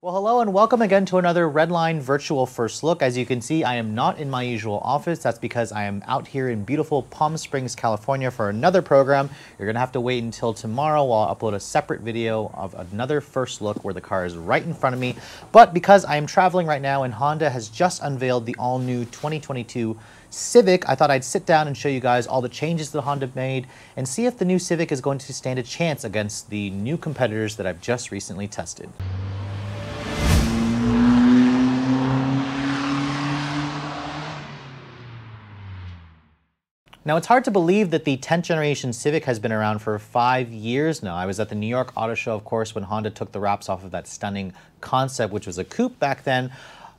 Well, hello and welcome again to another Redline virtual first look. As you can see, I am not in my usual office. That's because I am out here in beautiful Palm Springs, California for another program. You're gonna have to wait until tomorrow while I upload a separate video of another first look where the car is right in front of me. But because I am traveling right now and Honda has just unveiled the all-new 2022 Civic, I thought I'd sit down and show you guys all the changes that Honda made and see if the new Civic is going to stand a chance against the new competitors that I've just recently tested. Now, it's hard to believe that the 10th generation Civic has been around for 5 years now. I was at the New York Auto Show, of course, when Honda took the wraps off of that stunning concept, which was a coupe back then.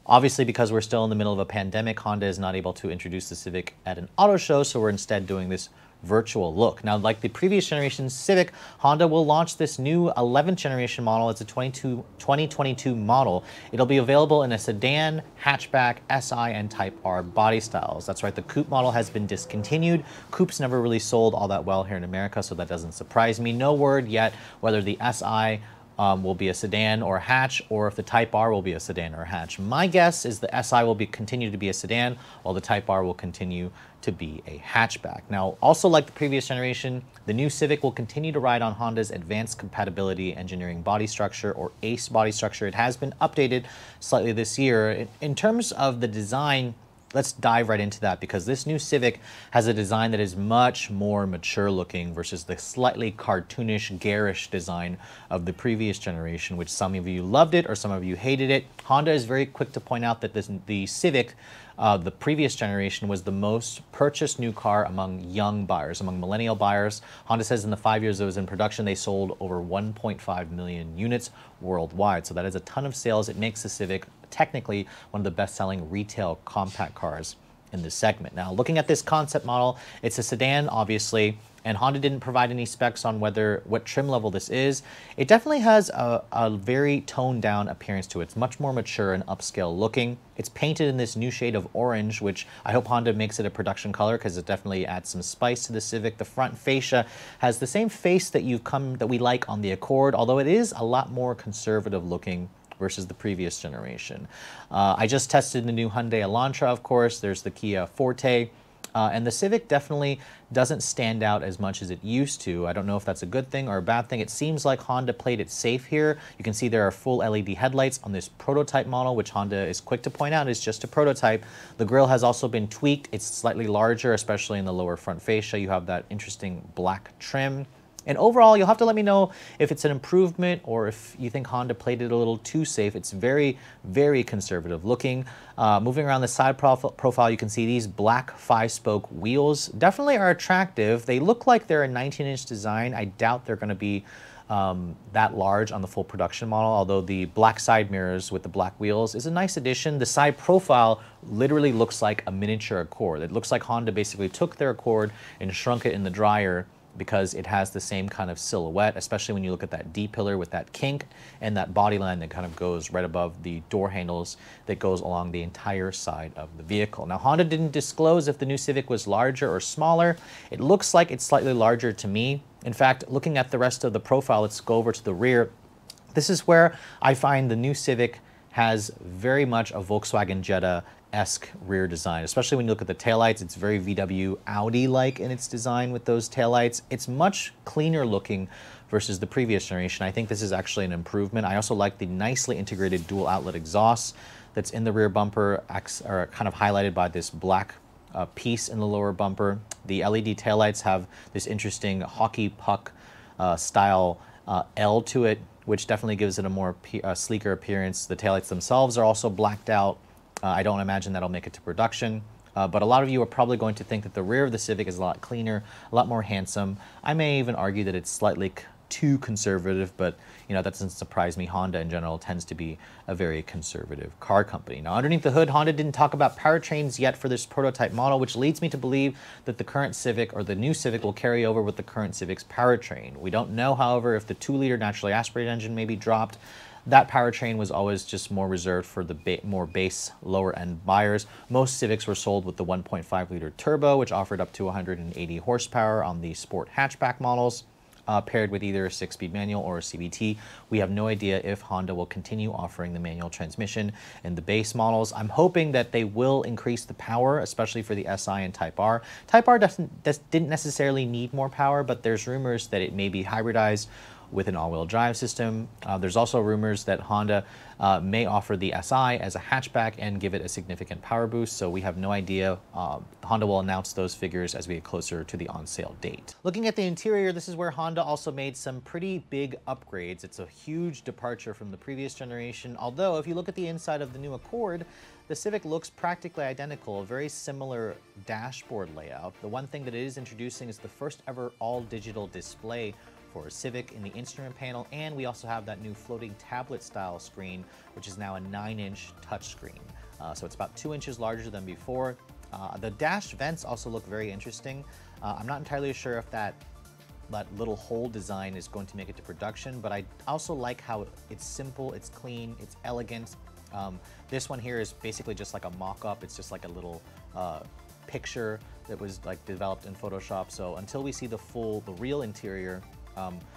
Obviously, because we're still in the middle of a pandemic, Honda is not able to introduce the Civic at an auto show, so we're instead doing this virtual look. Now, like the previous generation Civic, Honda will launch this new 11th generation model. It's a 2022 model. It'll be available in a sedan, hatchback, SI, and Type R body styles. That's right, the coupe model has been discontinued. Coupes never really sold all that well here in America, so that doesn't surprise me. No word yet whether the SI will be a sedan or a hatch, or if the Type R will be a sedan or a hatch. My guess is the SI will continue to be a sedan, while the Type R will continue to be a hatchback. Now, also like the previous generation, the new Civic will continue to ride on Honda's Advanced Compatibility Engineering body structure, or ACE body structure. It has been updated slightly this year. In terms of the design, let's dive right into that, because this new Civic has a design that is much more mature looking versus the slightly cartoonish, garish design of the previous generation, which some of you loved it or some of you hated it. Honda is very quick to point out that the Civic, the previous generation, was the most purchased new car among young buyers, among millennial buyers. Honda says in the 5 years it was in production, they sold over 1.5 million units worldwide. So that is a ton of sales. It makes the Civic technically one of the best-selling retail compact cars in this segment. Now, looking at this concept model, it's a sedan, obviously, and Honda didn't provide any specs on what trim level this is. It definitely has a very toned-down appearance to it. It's much more mature and upscale looking. It's painted in this new shade of orange, which I hope Honda makes it a production color, because it definitely adds some spice to the Civic. The front fascia has the same face that we like on the Accord, although it is a lot more conservative looking versus the previous generation. I just tested the new Hyundai Elantra, of course. There's the Kia Forte. And the Civic definitely doesn't stand out as much as it used to. I don't know if that's a good thing or a bad thing. It seems like Honda played it safe here. You can see there are full LED headlights on this prototype model, which Honda is quick to point out is just a prototype. The grille has also been tweaked. It's slightly larger, especially in the lower front fascia. You have that interesting black trim. And overall, you'll have to let me know if it's an improvement or if you think Honda played it a little too safe. It's very, very conservative looking. Moving around the side profile, you can see these black 5-spoke wheels definitely are attractive. They look like they're a 19-inch design. I doubt they're going to be that large on the full production model, although the black side mirrors with the black wheels is a nice addition. The side profile literally looks like a miniature Accord. It looks like Honda basically took their Accord and shrunk it in the dryer, because it has the same kind of silhouette, especially when you look at that D-pillar with that kink and that body line that kind of goes right above the door handles that goes along the entire side of the vehicle. Now, Honda didn't disclose if the new Civic was larger or smaller. It looks like it's slightly larger to me. In fact, looking at the rest of the profile, let's go over to the rear. This is where I find the new Civic has very much a Volkswagen Jetta-esque rear design, especially when you look at the taillights. It's very VW Audi-like in its design with those taillights. It's much cleaner looking versus the previous generation. I think this is actually an improvement. I also like the nicely integrated dual outlet exhaust that's in the rear bumper, are kind of highlighted by this black piece in the lower bumper. The LED taillights have this interesting hockey puck style L to it, which definitely gives it a more sleeker appearance. The taillights themselves are also blacked out. I don't imagine that'll make it to production. But a lot of you are probably going to think that the rear of the Civic is a lot cleaner, a lot more handsome. I may even argue that it's slightly too conservative, but you know, that doesn't surprise me. Honda in general tends to be a very conservative car company. Now, underneath the hood, Honda didn't talk about powertrains yet for this prototype model, which leads me to believe that the current Civic, or the new Civic, will carry over with the current Civic's powertrain. We don't know, however, if the 2-liter naturally aspirated engine may be dropped. That powertrain was always just more reserved for the more base, lower-end buyers. Most Civics were sold with the 1.5-liter turbo, which offered up to 180 horsepower on the sport hatchback models. paired with either a 6-speed manual or a CVT. We have no idea if Honda will continue offering the manual transmission in the base models. I'm hoping that they will increase the power, especially for the SI and Type R. Type R didn't necessarily need more power, but there's rumors that it may be hybridized with an all-wheel drive system. There's also rumors that Honda may offer the SI as a hatchback and give it a significant power boost, so we have no idea. Honda will announce those figures as we get closer to the on-sale date. Looking at the interior, this is where Honda also made some pretty big upgrades. It's a huge departure from the previous generation, although if you look at the inside of the new Accord, the Civic looks practically identical, a very similar dashboard layout. The one thing that it is introducing is the first ever all-digital display for Civic in the instrument panel, and we also have that new floating tablet style screen, which is now a 9-inch touchscreen. So it's about 2 inches larger than before. The dash vents also look very interesting. I'm not entirely sure if that little hole design is going to make it to production, but I also like how it's simple, it's clean, it's elegant. This one here is basically just like a mock-up. It's just like a little picture that was like developed in Photoshop. So until we see the real interior,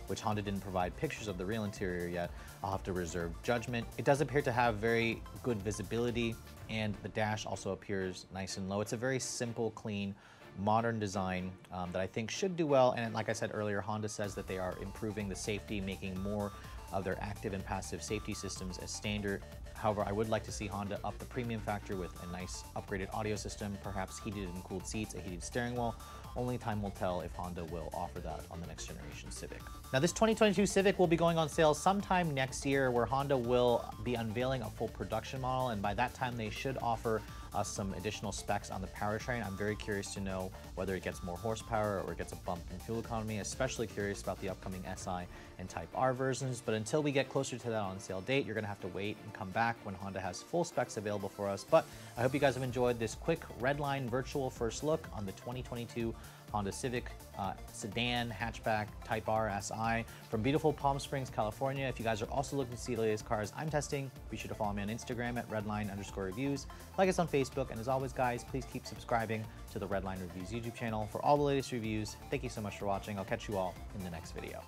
which Honda didn't provide pictures of the real interior yet, I'll have to reserve judgment. It does appear to have very good visibility, and the dash also appears nice and low. It's a very simple, clean, modern design that I think should do well. And like I said earlier, Honda says that they are improving the safety, making more of their active and passive safety systems as standard. However, I would like to see Honda up the premium factor with a nice upgraded audio system, perhaps heated and cooled seats, a heated steering wheel. Only time will tell if Honda will offer that on the next generation Civic. Now, this 2022 Civic will be going on sale sometime next year, where Honda will be unveiling a full production model, and by that time they should offer us some additional specs on the powertrain. I'm very curious to know whether it gets more horsepower or it gets a bump in fuel economy, especially curious about the upcoming SI and Type R versions. But until we get closer to that on sale date, you're gonna have to wait and come back when Honda has full specs available for us. But I hope you guys have enjoyed this quick Redline virtual first look on the 2022 Honda Civic sedan, hatchback, Type R, SI from beautiful Palm Springs, California. If you guys are also looking to see the latest cars I'm testing, be sure to follow me on Instagram at redline_reviews. Like us on Facebook, and as always, guys, please keep subscribing to the Redline Reviews YouTube channel for all the latest reviews. Thank you so much for watching. I'll catch you all in the next video.